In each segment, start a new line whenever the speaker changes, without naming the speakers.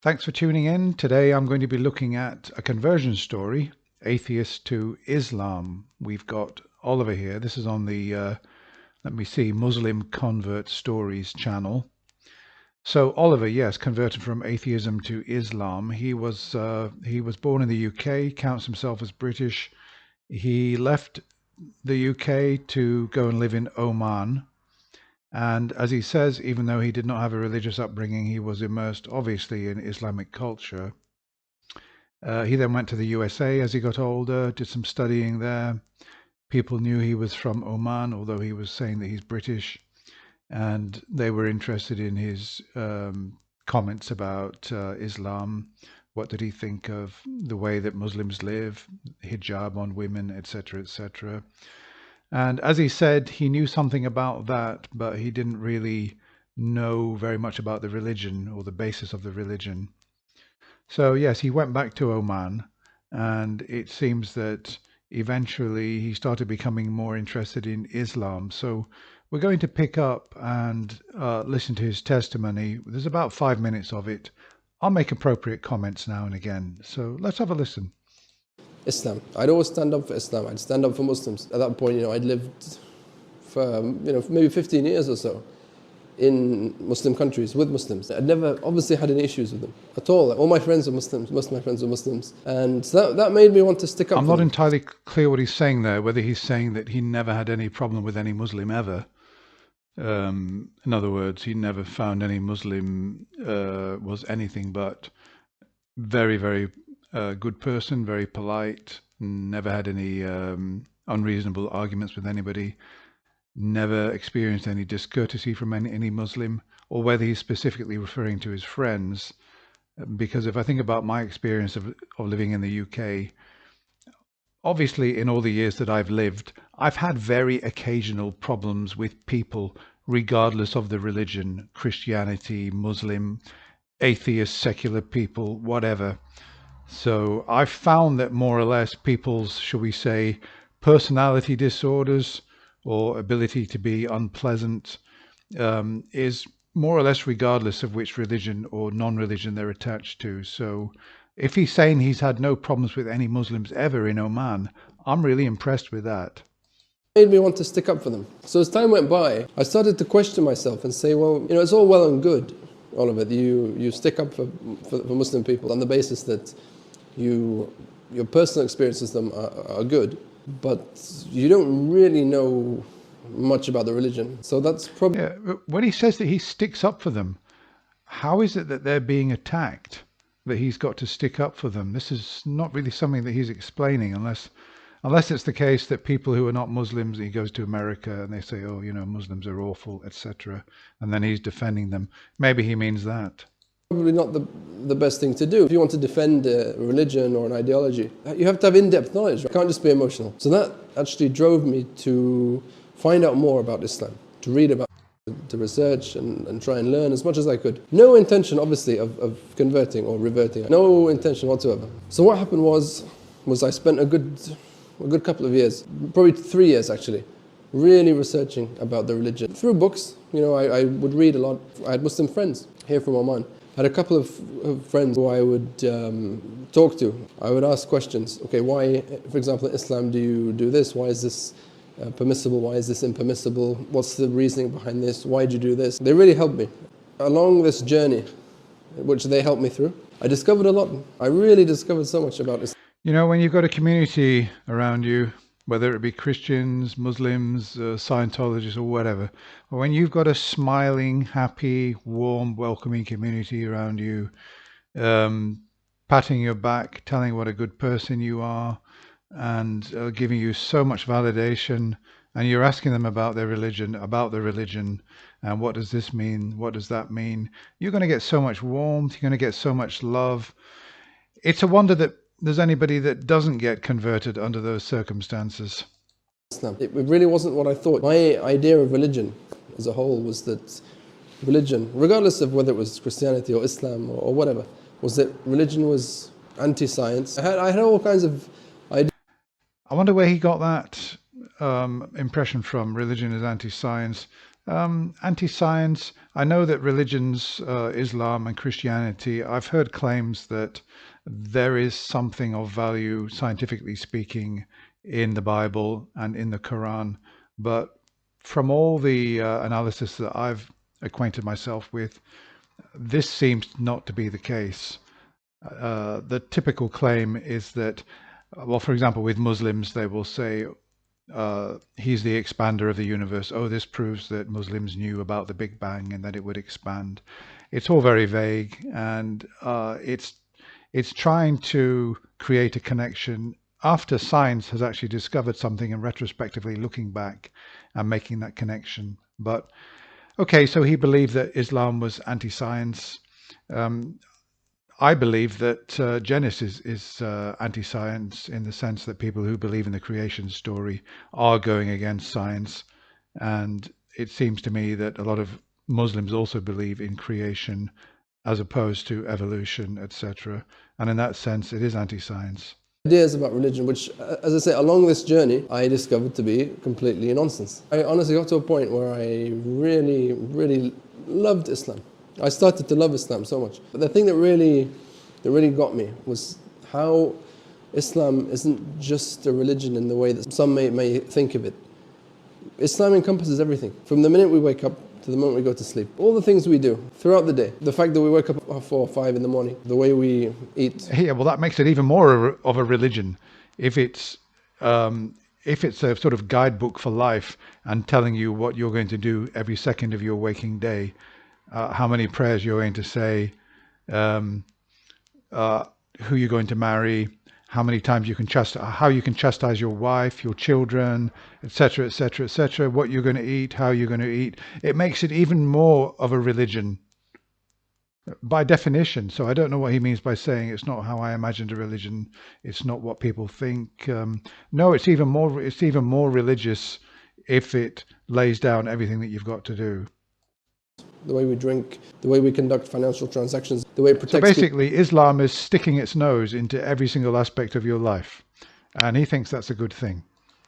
Thanks for tuning in. Today I'm going to be looking at a conversion story, Atheist to Islam. We've got Oliver here. This is on the, Muslim Convert Stories channel. So Oliver, yes, converted from atheism to Islam. He was born in the UK, counts himself as British. He left the UK to go and live in Oman. And as he says, even though he did not have a religious upbringing, he was immersed, obviously, in Islamic culture. He then went to the USA as he got older, did some studying there. People knew he was from Oman, although he was saying that he's British. And they were interested in his comments about Islam. What did he think of the way that Muslims live, hijab on women, etc., etc. And as he said, he knew something about that, but he didn't really know very much about the religion or the basis of the religion. So yes, he went back to Oman, and it seems that eventually he started becoming more interested in Islam. So we're going to pick up and listen to his testimony. There's about 5 minutes of it. I'll make appropriate comments now and again. So let's have a listen.
Islam. I'd always stand up for Islam. I'd stand up for Muslims. At that point, I'd lived for, maybe 15 years or so in Muslim countries with Muslims. I'd never obviously had any issues with them at all. All my friends were Muslims. Most of my friends were Muslims. And so that made me want to stick up
I'm
for
not
them.
entirely clear what he's saying there, whether he's saying that he never had any problem with any Muslim ever. In other words, he never found any Muslim was anything but very, very good person, very polite, never had any unreasonable arguments with anybody, never experienced any discourtesy from any Muslim, or whether he's specifically referring to his friends. Because if I think about my experience of living in the UK, obviously in all the years that I've lived, I've had very occasional problems with people, regardless of the religion, Christianity, Muslim, atheist, secular people, whatever. So I've found that more or less people's, shall we say, personality disorders or ability to be unpleasant is more or less regardless of which religion or non-religion they're attached to. So if he's saying he's had no problems with any Muslims ever in Oman, I'm really impressed with that.
It made me want to stick up for them. So as time went by, I started to question myself and say, well, it's all well and good, Oliver, that you stick up for Muslim people on the basis that your personal experiences with them are good, but you don't really know much about the religion. So that's probably...
Yeah, when he says that he sticks up for them, how is it that they're being attacked, that he's got to stick up for them? This is not really something that he's explaining, unless it's the case that people who are not Muslims, he goes to America and they say, oh, Muslims are awful, etc. And then he's defending them. Maybe he means that.
Probably not the best thing to do. If you want to defend a religion or an ideology, you have to have in-depth knowledge. You can't just be emotional. So that actually drove me to find out more about Islam, to read about it, to research and try and learn as much as I could. No intention, obviously, of converting or reverting. No intention whatsoever. So what happened was I spent a good couple of years, probably 3 years actually, really researching about the religion. Through books, I would read a lot. I had Muslim friends here from Oman. I had a couple of friends who I would talk to. I would ask questions. Okay, why, for example, in Islam do you do this? Why is this permissible? Why is this impermissible? What's the reasoning behind this? Why do you do this? They really helped me. Along this journey, which they helped me through, I discovered a lot. I really discovered so much about Islam.
When you've got a community around you, whether it be Christians, Muslims, Scientologists or whatever, when you've got a smiling, happy, warm, welcoming community around you, patting your back, telling what a good person you are, and giving you so much validation, and you're asking them about their religion, and what does this mean, what does that mean, you're going to get so much warmth, you're going to get so much love. It's a wonder that there's anybody that doesn't get converted under those circumstances.
It really wasn't what I thought. My idea of religion as a whole was that religion, regardless of whether it was Christianity or Islam or whatever, was that religion was anti-science. I had all kinds of ideas.
I wonder where he got that impression from. Religion is anti-science. Anti-science. I know that religions, Islam and Christianity, I've heard claims that there is something of value, scientifically speaking, in the Bible and in the Quran. But from all the analysis that I've acquainted myself with, this seems not to be the case. The typical claim is that, well, for example, with Muslims, they will say, he's the expander of the universe. Oh, this proves that Muslims knew about the Big Bang and that it would expand. It's all very vague, and it's trying to create a connection after science has actually discovered something and retrospectively looking back and making that connection. But okay, so he believed that Islam was anti-science. I believe that Genesis is anti-science in the sense that people who believe in the creation story are going against science. And it seems to me that a lot of Muslims also believe in creation as opposed to evolution, etc. And in that sense, it is anti-science.
Ideas about religion, which, as I say, along this journey, I discovered to be completely nonsense. I honestly got to a point where I really, really loved Islam. I started to love Islam so much. But the thing that really got me was how Islam isn't just a religion in the way that some may think of it. Islam encompasses everything, from the minute we wake up to the moment we go to sleep. All the things we do throughout the day. The fact that we wake up at 4 or 5 in the morning, the way we eat.
Yeah, well, that makes it even more of a religion. If it's a sort of guidebook for life and telling you what you're going to do every second of your waking day, how many prayers you're going to say, who you're going to marry, how many times you can how you can chastise your wife, your children, etc., etc., etc., what you're going to eat, how you're going to eat. It makes it even more of a religion by definition. So I don't know what he means by saying it's not how I imagined a religion. It's not what people think. No, it's even more. It's even more religious if it lays down everything that you've got to do.
The way we drink, the way we conduct financial transactions, the way it protects.
So basically, Islam is sticking its nose into every single aspect of your life, and he thinks that's a good thing.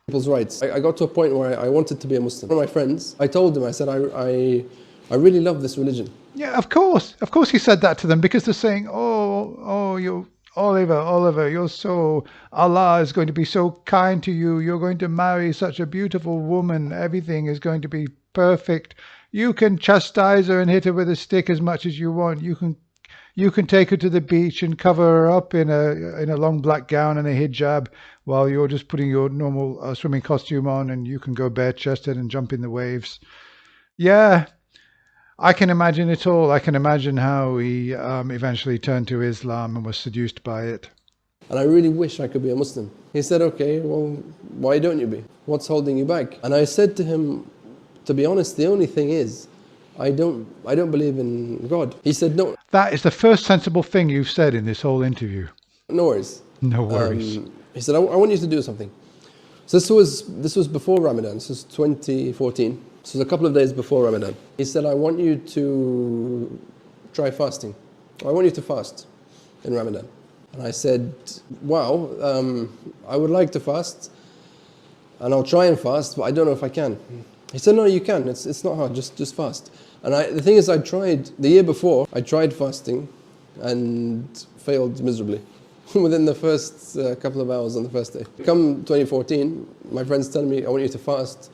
People's rights. I got to a point where I wanted to be a Muslim. One of my friends, I told him, I said, I really love this religion.
Yeah, of course he said that to them, because they're saying, you Oliver, you're so, Allah is going to be so kind to you. You're going to marry such a beautiful woman. Everything is going to be perfect. You can chastise her and hit her with a stick as much as you want. You can take her to the beach and cover her up in a long black gown and a hijab while you're just putting your normal swimming costume on, and you can go bare-chested and jump in the waves. Yeah, I can imagine it all. I can imagine how he eventually turned to Islam and was seduced by it.
And I really wish I could be a Muslim. He said, okay, well, why don't you be? What's holding you back? And I said to him, to be honest, the only thing is, I don't believe in God. He said, no.
That is the first sensible thing you've said in this whole interview.
No worries.
No worries.
He said, I want you to do something. So this was before Ramadan. This was 2014. This was a couple of days before Ramadan. He said, I want you to try fasting. I want you to fast in Ramadan. And I said, wow, I would like to fast, and I'll try and fast, but I don't know if I can. He said, no, you can. It's not hard. Just fast. And the thing is, I tried the year before. I tried fasting, and failed miserably within the first couple of hours on the first day. Come 2014, my friends telling me, I want you to fast.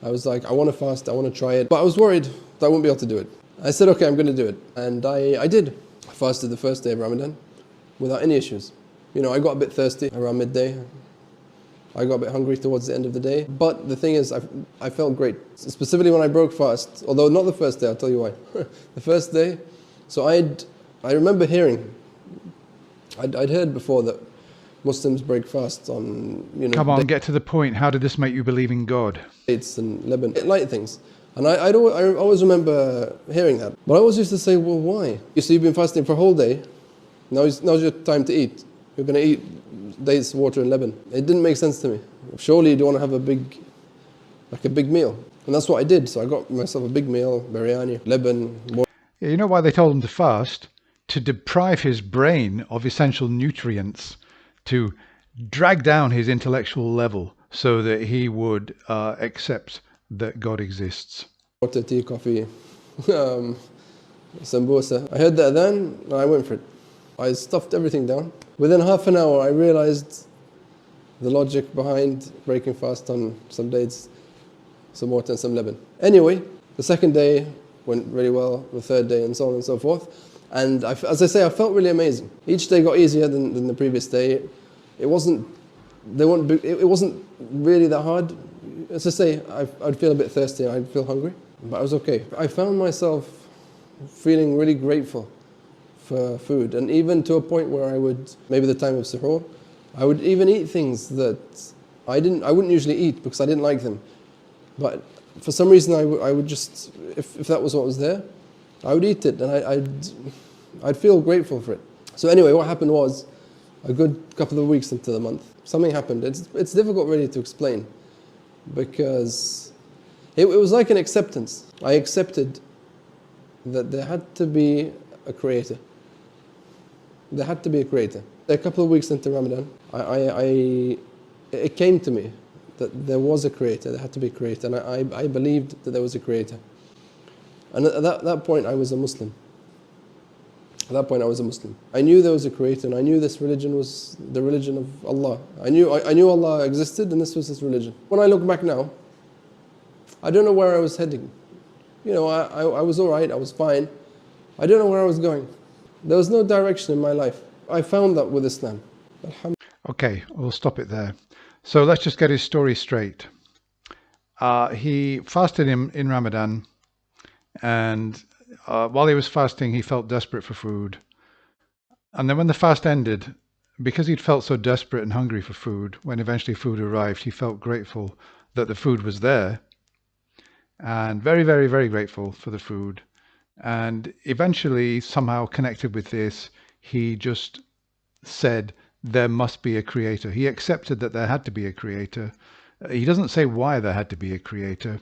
I was like, I want to fast. I want to try it, but I was worried that I wouldn't be able to do it. I said, okay, I'm going to do it, and I did. I fasted the first day of Ramadan without any issues. You know, I got a bit thirsty around midday. I got a bit hungry towards the end of the day. But the thing is, I felt great. Specifically when I broke fast, although not the first day, I'll tell you why. The first day, so I remember hearing, I'd heard before that Muslims break fast on, you know...
Come on, get to the point. How did this make you believe in God?
Dates and Lebanon, light things. And I always remember hearing that. But I always used to say, well, why? You see, you've been fasting for a whole day. Now's your time to eat. You're going to eat dates, water, and Lebanon. It didn't make sense to me. Surely you don't want to have a big meal. And that's what I did. So I got myself a big meal, biryani, Lebanon, water.
Yeah, you know why they told him to fast? To deprive his brain of essential nutrients, to drag down his intellectual level so that he would accept that God exists.
water, tea, coffee, sambusa. I heard the adhan and I went for it. I stuffed everything down. Within half an hour I realized the logic behind breaking fast on some dates, some water and some lemon. Anyway, the second day went really well, the third day and so on and so forth. And as I say, I felt really amazing. Each day got easier than the previous day. It wasn't really that hard. As I say, I'd feel a bit thirsty and I'd feel hungry, but I was okay. I found myself feeling really grateful for food, and even to a point where I would, maybe the time of suhoor, I would even eat things that I wouldn't usually eat because I didn't like them. But for some reason I would just, if that was what was there, I would eat it and I'd feel grateful for it. So anyway, what happened was, a good couple of weeks into the month, something happened. It's difficult really to explain, because it was like an acceptance. I accepted that there had to be a creator. There had to be a creator. A couple of weeks into Ramadan, it came to me that there was a creator, there had to be a creator, and I believed that there was a creator. And at that point I was a Muslim. At that point I was a Muslim. I knew there was a creator, and I knew this religion was the religion of Allah. I knew Allah existed, and this was his religion. When I look back now, I don't know where I was heading. You know, I was all right, I was fine. I don't know where I was going. There was no direction in my life. I found that with Islam.
Okay, we'll stop it there. So let's just get his story straight. He fasted in Ramadan, and while he was fasting, he felt desperate for food. And then when the fast ended, because he'd felt so desperate and hungry for food, when eventually food arrived, he felt grateful that the food was there, and very, very, very grateful for the food. And eventually, somehow connected with this, he just said, there must be a creator. He accepted that there had to be a creator. He doesn't say why there had to be a creator,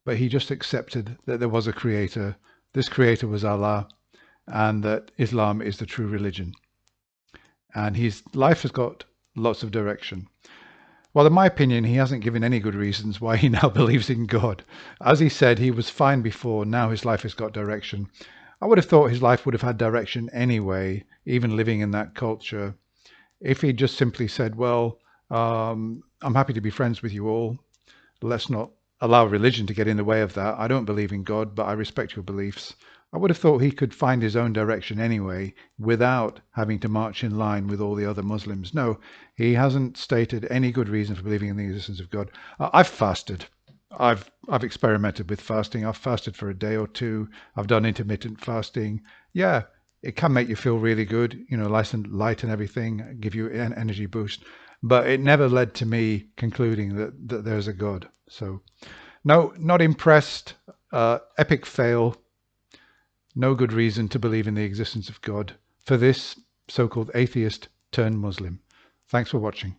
but he just accepted that there was a creator. This creator was Allah, and that Islam is the true religion. And his life has got lots of direction. Well, in my opinion, he hasn't given any good reasons why he now believes in God. As he said, he was fine before, now his life has got direction. I would have thought his life would have had direction anyway, even living in that culture, if he just simply said, well, I'm happy to be friends with you all. Let's not allow religion to get in the way of that. I don't believe in God, but I respect your beliefs. I would have thought he could find his own direction anyway, without having to march in line with all the other Muslims. No, he hasn't stated any good reason for believing in the existence of God. I've fasted. I've experimented with fasting. I've fasted for a day or two. I've done intermittent fasting. Yeah, it can make you feel really good, you know, nice and light and everything, give you an energy boost. But it never led to me concluding that there's a God. So, no, not impressed. Epic fail. No good reason to believe in the existence of God for this so-called atheist turned Muslim. Thanks for watching.